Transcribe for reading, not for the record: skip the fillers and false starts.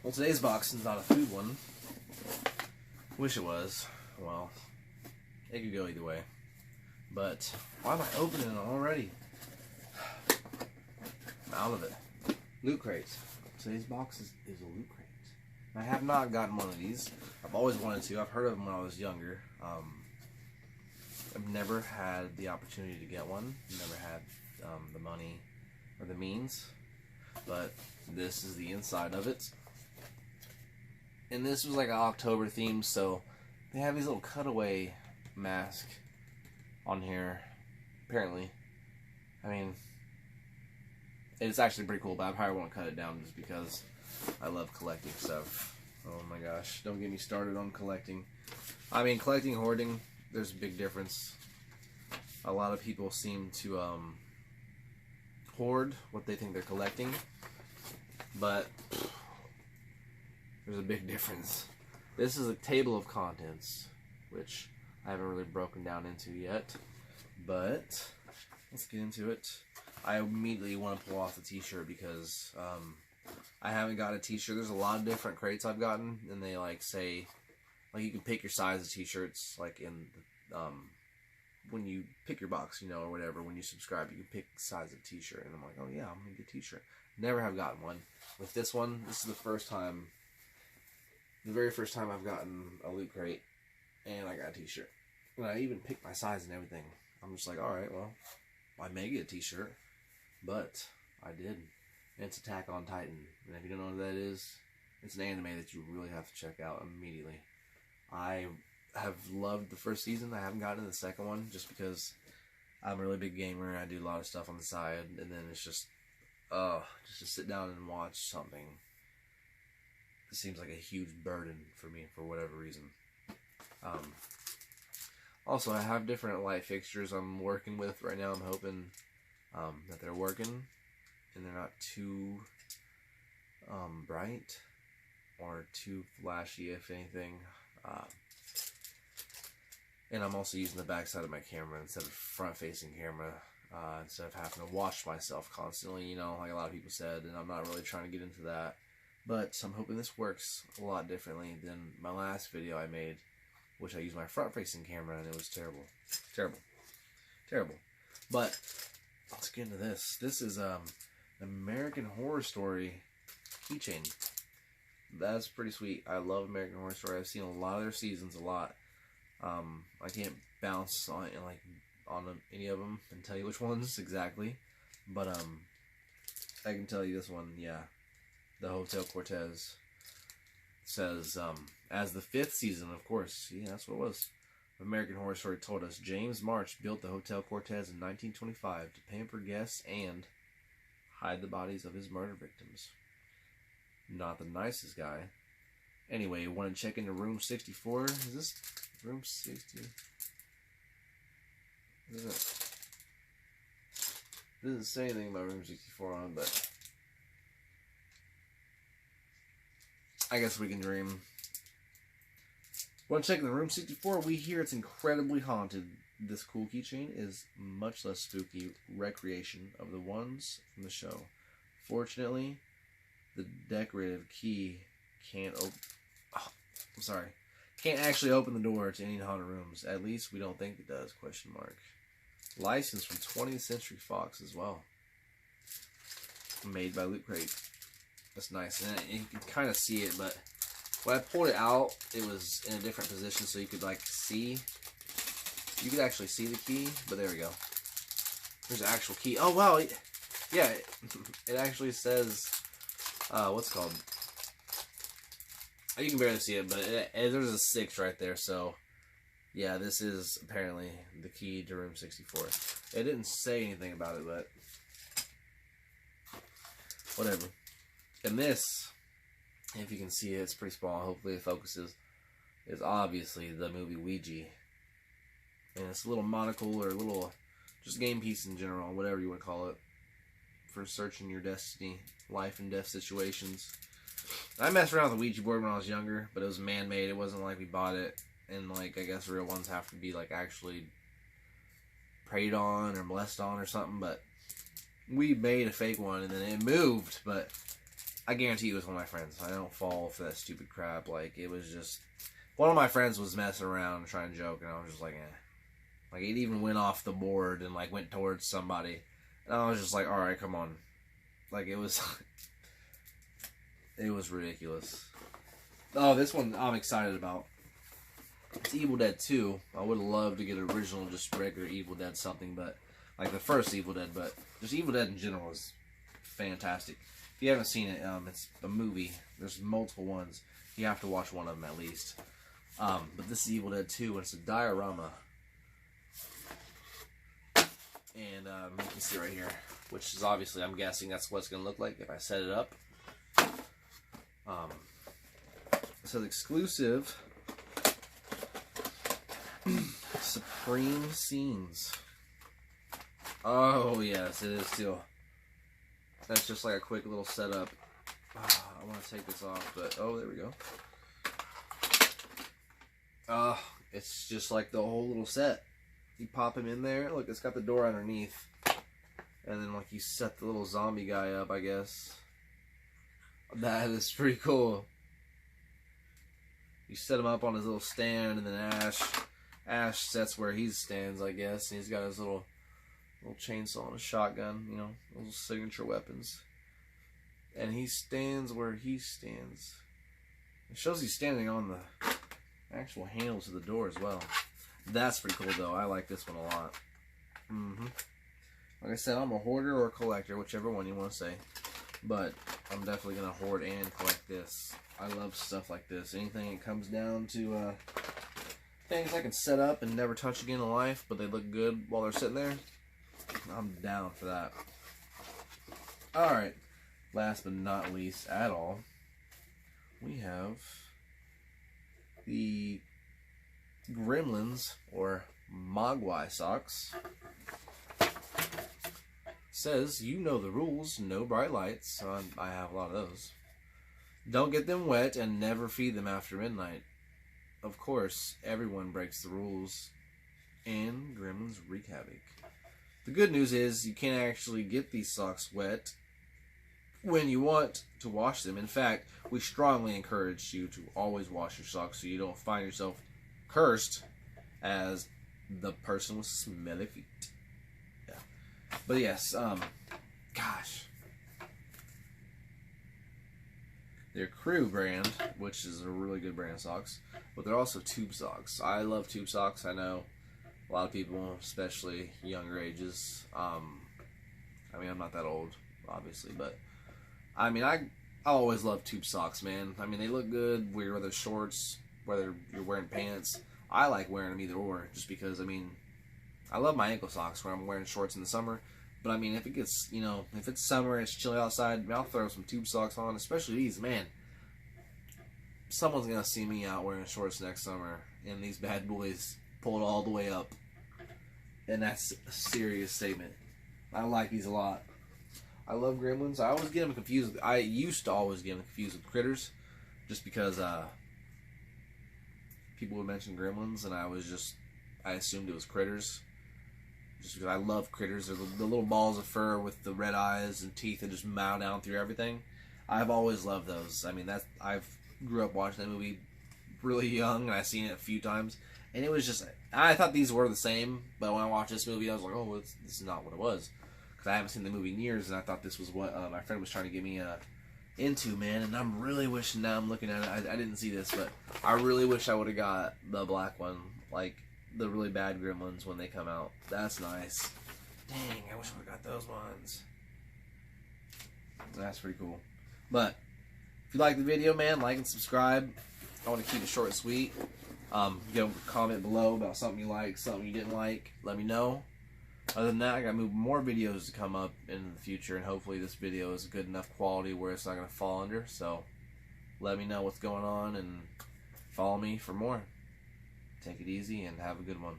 Well, today's box is not a food one. Wish it was. Well, it could go either way. But why am I opening it already? I'm out of it. Loot crates. Today's box is a loot crate. I have not gotten one of these. I've always wanted to. I've heard of them when I was younger. I've never had the opportunity to get one. Never had the money or the means. But this is the inside of it. And this was like an October theme, so they have these little cutaway masks on here, apparently. I mean, it's actually pretty cool, but I probably won't cut it down just because I love collecting stuff. Oh my gosh, don't get me started on collecting. I mean, collecting and hoarding, there's a big difference. A lot of people seem to hoard what they think they're collecting, but there's a big difference. This is a table of contents, which I haven't really broken down into yet, but let's get into it. I immediately want to pull off the t-shirt because I haven't got a t-shirt. There's a lot of different crates I've gotten, and they like say, like, you can pick your size of t-shirts, like in when you pick your box, you know, or whatever. When you subscribe, you can pick the size of t-shirt, and I'm like, oh yeah, I'm gonna get a t-shirt. Never have gotten one. With this one, this is the first time, the very first time I've gotten a loot crate, and I got a t-shirt. And I even picked my size and everything. I'm just like, alright, well, I may get a t-shirt, but I did. And it's Attack on Titan. And if you don't know what that is, it's an anime that you really have to check out immediately. I have loved the first season. I haven't gotten to the second one just because I'm a really big gamer. I do a lot of stuff on the side, and then it's just to sit down and watch something. It seems like a huge burden for me for whatever reason. Also, I have different light fixtures I'm working with right now. I'm hoping that they're working and they're not too bright or too flashy, if anything. And I'm also using the back side of my camera instead of front-facing camera, instead of having to watch myself constantly, you know, like a lot of people said, and I'm not really trying to get into that. But I'm hoping this works a lot differently than my last video I made, which I used my front-facing camera, and it was terrible. Terrible. Terrible. But let's get into this. This is an American Horror Story keychain. That's pretty sweet. I love American Horror Story. I've seen a lot of their seasons, a lot. I can't bounce on it, like on any of them and tell you which ones exactly, but I can tell you this one, yeah. The Hotel Cortez says, as the 5th season, of course, yeah, that's what it was. American Horror Story told us James March built the Hotel Cortez in 1925 to pamper guests and hide the bodies of his murder victims. Not the nicest guy. Anyway, you want to check into room 64? Is this room 60? Doesn't say anything about room 64 on, but I guess we can dream. Want to check in the room 64? We hear it's incredibly haunted. This cool keychain is much less spooky recreation of the ones from the show. Fortunately, the decorative key can't can't actually open the door to any haunted rooms. At least we don't think it does, question mark. Licensed from 20th Century Fox as well. Made by Loot Crate. That's nice. And you can kind of see it, but when I pulled it out, it was in a different position, so you could like see. You could actually see the key, but there we go. There's an actual key. Oh wow, yeah, it actually says what's it called? You can barely see it, but there's a 6 right there. So yeah, this is apparently the key to room 64. It didn't say anything about it, but whatever. And this, if you can see it, it's pretty small. Hopefully it focuses. Is obviously the movie Ouija. And it's a little monocle or a little just game piece in general, whatever you want to call it, for searching your destiny, life and death situations. I messed around with the Ouija board when I was younger, but it was man-made. It wasn't like we bought it, and like I guess real ones have to be like actually preyed on or molested on or something. But we made a fake one, and then it moved. But I guarantee it was one of my friends. I don't fall for that stupid crap. Like, it was just... One of my friends was messing around trying to joke, and I was just like, eh. Like, it even went off the board and, like, went towards somebody. And I was just like, alright, come on. Like, it was... It was ridiculous. Oh, this one I'm excited about. It's Evil Dead 2. I would love to get an original, just regular Evil Dead something, but... Like, the first Evil Dead, but... Just Evil Dead in general is fantastic. If you haven't seen it, it's a movie. There's multiple ones. You have to watch one of them at least. But this is Evil Dead 2, and it's a diorama. And you can see right here, which is obviously, I'm guessing that's what it's going to look like if I set it up. It says exclusive Supreme Scenes. Oh, yes, it is too. That's just like a quick little setup. I want to take this off, but oh, there we go. It's just like the whole little set. You pop him in there. Look, it's got the door underneath. And then, like, you set the little zombie guy up, I guess. That is pretty cool. You set him up on his little stand, and then Ash sets where he stands, I guess. And he's got his little chainsaw and a shotgun, you know, those signature weapons. And he stands where he stands. It shows he's standing on the actual handles of the door as well. That's pretty cool, though. I like this one a lot. Like I said, I'm a hoarder or a collector, whichever one you want to say. But I'm definitely going to hoard and collect this. I love stuff like this. Anything that comes down to things I can set up and never touch again in life, but they look good while they're sitting there, I'm down for that. Alright. Last but not least at all, we have the Gremlins, or Mogwai socks. Says, you know the rules, no bright lights. So I have a lot of those. Don't get them wet and never feed them after midnight. Of course, everyone breaks the rules, and gremlins wreak havoc. The good news is you can't actually get these socks wet when you want to wash them. In fact, we strongly encourage you to always wash your socks so you don't find yourself cursed as the person with smelly feet. Yeah. But yes, gosh. They're Crew brand, which is a really good brand of socks, but they're also tube socks. I love tube socks. I know a lot of people, especially younger ages. I mean, I'm not that old, obviously, but I mean, I always love tube socks, man. I mean, they look good whether shorts, whether you're wearing pants. I like wearing them either or, just because, I mean, I love my ankle socks where I'm wearing shorts in the summer. But I mean, if it gets, you know, if it's summer and it's chilly outside, I'll throw some tube socks on, especially these, man. Someone's going to see me out wearing shorts next summer, and these bad boys pulled all the way up. And that's a serious statement. I like these a lot. I love gremlins. I always get them confused. I used to always get them confused with critters, just because people would mention gremlins, and I assumed it was critters. Just because I love critters. They're the little balls of fur with the red eyes and teeth that just mow down through everything. I've always loved those. I mean, I grew up watching that movie really young, and I've seen it a few times. And it was just, I thought these were the same, but when I watched this movie, I was like, oh, this is not what it was. Because I haven't seen the movie in years, and I thought this was what my friend was trying to get me into, man. And I'm really wishing, now I'm looking at it, I didn't see this, but I really wish I would have got the black one, like the really bad gremlins when they come out. That's nice. Dang, I wish I would have got those ones. That's pretty cool. But if you like the video, man, like and subscribe. I want to keep it short and sweet. Give a comment below about something you like, something you didn't like. Let me know. Other than that, I got more videos to come up in the future, and hopefully this video is good enough quality where it's not going to fall under. So let me know what's going on and follow me for more. Take it easy and have a good one.